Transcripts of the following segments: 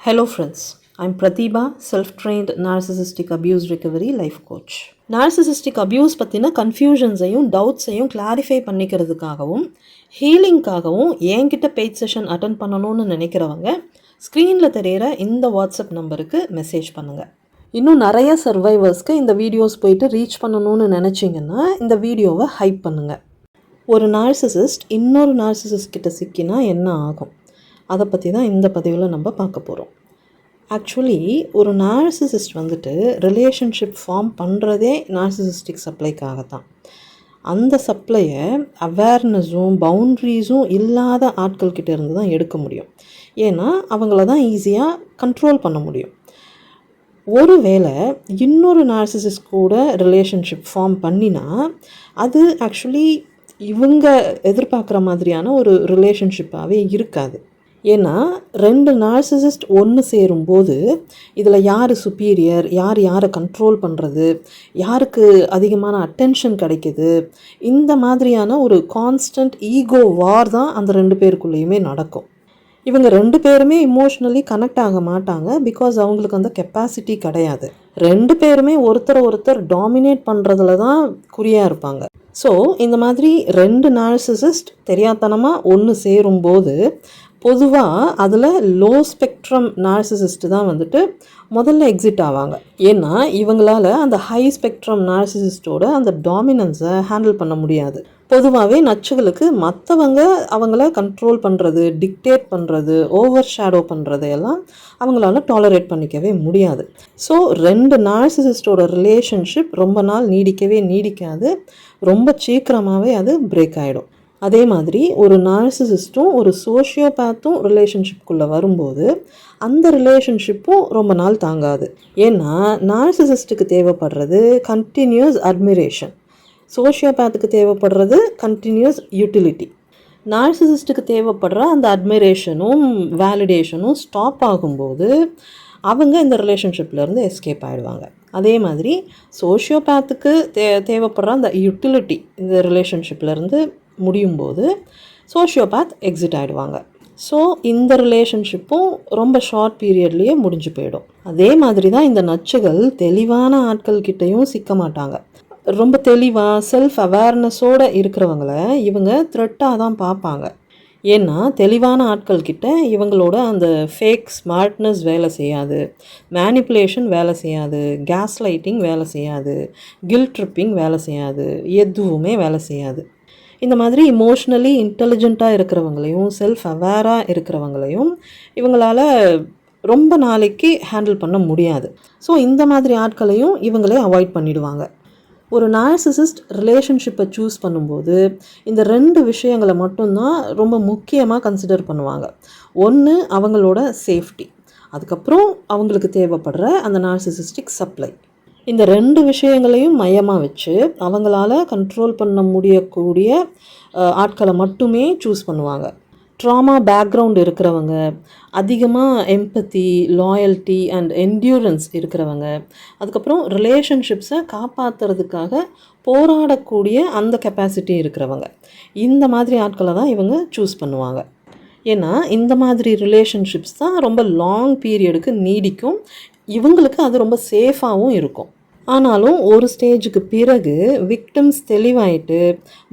Hello friends, I'm Pratibha, self-trained narcissistic abuse recovery life coach. Narcissistic abuse பற்றின கன்ஃபியூஷன்ஸையும் டவுட்ஸையும் clarify பண்ணிக்கிறதுக்காகவும் ஹீலிங்காகவும் என்கிட்ட paid session attend பண்ணணும்னு நினைக்கிறவங்க ஸ்க்ரீனில் தெரிகிற இந்த வாட்ஸ்அப் நம்பருக்கு மெசேஜ் பண்ணுங்கள். இன்னும் நிறைய சர்வைவர்ஸ்க்கு இந்த வீடியோஸ் போயிட்டு ரீச் பண்ணணும்னு நினச்சிங்கன்னா இந்த வீடியோவை ஹைப் பண்ணுங்கள். ஒரு நார்சிசிஸ்ட் இன்னொரு நார்சிசிஸ்ட் கிட்ட சிக்கினா என்ன ஆகும், அதை பற்றி தான் இந்த பதிவில் நம்ம பார்க்க போகிறோம். ஆக்சுவலி ஒரு நார்சிசிஸ்ட் வந்துட்டு ரிலேஷன்ஷிப் ஃபார்ம் பண்ணுறதே நார்சிசிஸ்டிக் சப்ளைக்காகத்தான். அந்த சப்ளையை அவேர்னஸும் பவுண்ட்ரிஸும் இல்லாத ஆட்கள்கிட்ட இருந்து தான் எடுக்க முடியும். ஏன்னா அவங்கள தான் ஈஸியாக கண்ட்ரோல் பண்ண முடியும். ஒருவேளை இன்னொரு நார்சிசிஸ்ட் கூட ரிலேஷன்ஷிப் ஃபார்ம் பண்ணினா அது ஆக்சுவலி இவங்க எதிர்பார்க்குற மாதிரியான ஒரு ரிலேஷன்ஷிப்பாகவே இருக்காது. ஏன்னா ரெண்டு நார்சிசிஸ்ட் ஒன்று சேரும்போது இதில் யார் சுப்பீரியர், யாரை கண்ட்ரோல் பண்ணுறது, யாருக்கு அதிகமான அட்டென்ஷன் கிடைக்கிது, இந்த மாதிரியான ஒரு கான்ஸ்டன்ட் ஈகோ வார் தான் அந்த ரெண்டு பேருக்குள்ளேயுமே நடக்கும். இவங்க ரெண்டு பேருமே இமோஷ்னலி கனெக்ட் ஆக மாட்டாங்க. பிகாஸ் அவங்களுக்கு அந்த கெப்பாசிட்டி கிடையாது. ரெண்டு பேருமே ஒருத்தர் டாமினேட் பண்ணுறதுல தான் குறியாக இருப்பாங்க. ஸோ இந்த மாதிரி ரெண்டு நார்சிசிஸ்ட் தெரியாதனமாக ஒன்று சேரும்போது பொதுவாக அதில் லோ ஸ்பெக்ட்ரம் நார்சிசிஸ்ட் தான் வந்துட்டு முதல்ல எக்ஸிட் ஆவாங்க. ஏன்னா இவங்களால் அந்த ஹை ஸ்பெக்ட்ரம் நார்சிசிஸ்டோட அந்த டாமினன்ஸை ஹேண்டில் பண்ண முடியாது. பொதுவாகவே நச்சுகளுக்கு மற்றவங்க அவங்கள கண்ட்ரோல் பண்ணுறது, டிக்டேட் பண்ணுறது, ஓவர் ஷேடோ பண்ணுறது எல்லாம் அவங்களால டாலரேட் பண்ணிக்கவே முடியாது. ஸோ ரெண்டு நார்சிசிஸ்டோட ரிலேஷன்ஷிப் ரொம்ப நாள் நீடிக்காது. ரொம்ப சீக்கிரமாகவே அது பிரேக் ஆகிடும். அதே மாதிரி ஒரு நார்சிசிஸ்ட்டும் ஒரு சோஷியோபேத்தும் ரிலேஷன்ஷிப்குள்ளே வரும்போது அந்த ரிலேஷன்ஷிப்பும் ரொம்ப நாள் தாங்காது. ஏன்னா நார்சிசிஸ்ட்டுக்கு தேவைப்படுறது கண்டினியூஸ் அட்மிரேஷன், சோஷியோபேத்துக்கு தேவைப்படுறது கண்டினியூஸ் யூட்டிலிட்டி. நார்சிசிஸ்ட்டுக்கு தேவைப்படுற அந்த அட்மிரேஷனும் வேலிடேஷனும் ஸ்டாப் ஆகும்போது அவங்க இந்த ரிலேஷன்ஷிப்லேருந்து எஸ்கேப் ஆகிடுவாங்க. அதே மாதிரி சோஷியோபேத்துக்கு தேவைப்படுற அந்த யூட்டிலிட்டி இந்த ரிலேஷன்ஷிப்லேருந்து முடியும் போது சோஷியோபேத் எக்ஸிட் ஆகிடுவாங்க. ஸோ இந்த ரிலேஷன்ஷிப்பும் ரொம்ப ஷார்ட் பீரியட்லேயே முடிஞ்சு போயிடும். அதே மாதிரி தான் இந்த நச்சுகள் தெளிவான ஆட்கள்கிட்டையும் சிக்க மாட்டாங்க. ரொம்ப தெளிவாக செல்ஃப் அவேர்னஸோடு இருக்கிறவங்கள இவங்க த்ரெட்டாக தான் பார்ப்பாங்க. ஏன்னா தெளிவான ஆட்கள்கிட்ட இவங்களோட அந்த ஃபேக் ஸ்மார்ட்னஸ் வேலை செய்யாது, மேனிப்புலேஷன் வேலை செய்யாது, கேஸ் லைட்டிங் வேலை செய்யாது, கில்ட் ட்ரிப்பிங் வேலை செய்யாது, எதுவுமே வேலை செய்யாது. இந்த மாதிரி இமோஷ்னலி இன்டெலிஜென்ட்டாக இருக்கிறவங்களையும் செல்ஃப் அவேராக இருக்கிறவங்களையும் இவங்களால் ரொம்ப நாளைக்கு ஹேண்டில் பண்ண முடியாது. ஸோ இந்த மாதிரி ஆட்களையும் இவங்களே அவாய்ட் பண்ணிடுவாங்க. ஒரு நார்சிசிஸ்ட் ரிலேஷன்ஷிப்பை சூஸ் பண்ணும்போது இந்த ரெண்டு விஷயங்களை மட்டும்தான் ரொம்ப முக்கியமாக கன்சிடர் பண்ணுவாங்க. ஒன்று அவங்களோட சேஃப்டி, அதுக்கப்புறம் அவங்களுக்கு தேவைப்படுற அந்த நார்சிசிஸ்டிக் சப்ளை. இந்த ரெண்டு விஷயங்களையும் மையமாக வச்சு அவங்களால கண்ட்ரோல் பண்ண முடியக்கூடிய ஆட்களை மட்டுமே சூஸ் பண்ணுவாங்க. ட்ராமா பேக்ரவுண்ட் இருக்கிறவங்க, அதிகமாக எம்பத்தி, லாயல்ட்டி அண்ட் என்டியூரன்ஸ் இருக்கிறவங்க, அதுக்கப்புறம் ரிலேஷன்ஷிப்ஸை காப்பாற்றுறதுக்காக போராடக்கூடிய அந்த கெப்பாசிட்டி இருக்கிறவங்க, இந்த மாதிரி ஆட்களை தான் இவங்க சூஸ் பண்ணுவாங்க. ஏன்னா இந்த மாதிரி ரிலேஷன்ஷிப்ஸ் தான் ரொம்ப லாங் பீரியடுக்கு நீடிக்கும். இவங்களுக்கு அது ரொம்ப சேஃபாகவும் இருக்கும். ஆனாலும் ஒரு ஸ்டேஜுக்கு பிறகு விக்டிம்ஸ் தெளிவாயிட்டு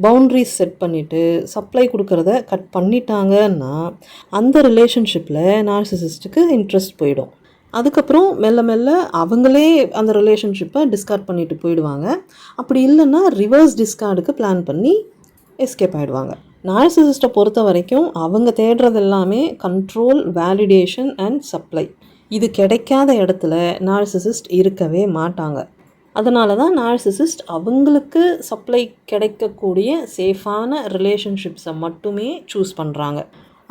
பவுண்ட்ரிஸ் செட் பண்ணிவிட்டு சப்ளை கொடுக்கறத கட் பண்ணிட்டாங்கன்னா அந்த ரிலேஷன்ஷிப்பில் நார்சிசிஸ்ட்டுக்கு இன்ட்ரெஸ்ட் போயிடும். அதுக்கப்புறம் மெல்ல மெல்ல அவங்களே அந்த ரிலேஷன்ஷிப்பை டிஸ்கார்ட் பண்ணிட்டு போயிடுவாங்க. அப்படி இல்லைன்னா ரிவர்ஸ் டிஸ்கார்டுக்கு பிளான் பண்ணி எஸ்கேப் ஆகிடுவாங்க. நார்சிசிஸ்ட்டை பொறுத்த வரைக்கும் அவங்க தேடுறது எல்லாமே கண்ட்ரோல், வேலிடேஷன் அண்ட் சப்ளை. இது கிடைக்காத இடத்துல நார்சிசிஸ்ட் இருக்கவே மாட்டாங்க. அதனால தான் நார்சிசிஸ்ட் அவங்களுக்கு சப்ளை கிடைக்கக்கூடிய சேஃபான ரிலேஷன்ஷிப்ஸை மட்டுமே சூஸ் பண்ணுறாங்க.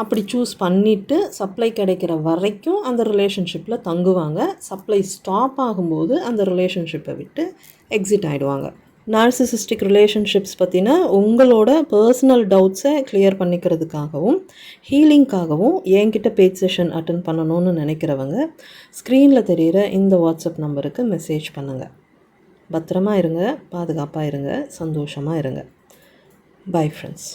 அப்படி சூஸ் பண்ணிவிட்டு சப்ளை கிடைக்கிற வரைக்கும் அந்த ரிலேஷன்ஷிப்பில் தங்குவாங்க. சப்ளை ஸ்டாப் ஆகும்போது அந்த ரிலேஷன்ஷிப்பை விட்டு எக்ஸிட் ஆகிடுவாங்க. நார்சிசிஸ்டிக் ரிலேஷன்ஷிப்ஸ் பற்றின உங்களோட பர்சனல் டவுட்ஸை கிளியர் பண்ணிக்கிறதுக்காகவும் ஹீலிங்காகவும் என்கிட்ட பெய்ட் செஷன் அட்டன் பண்ணணும்னு நினைக்கிறவங்க ஸ்க்ரீனில் தெரிகிற இந்த வாட்ஸ்அப் நம்பருக்கு மெசேஜ் பண்ணுங்கள். பத்திரமா இருங்க, பாதுகாப்பாக இருங்க, சந்தோஷமாக இருங்க. Bye friends.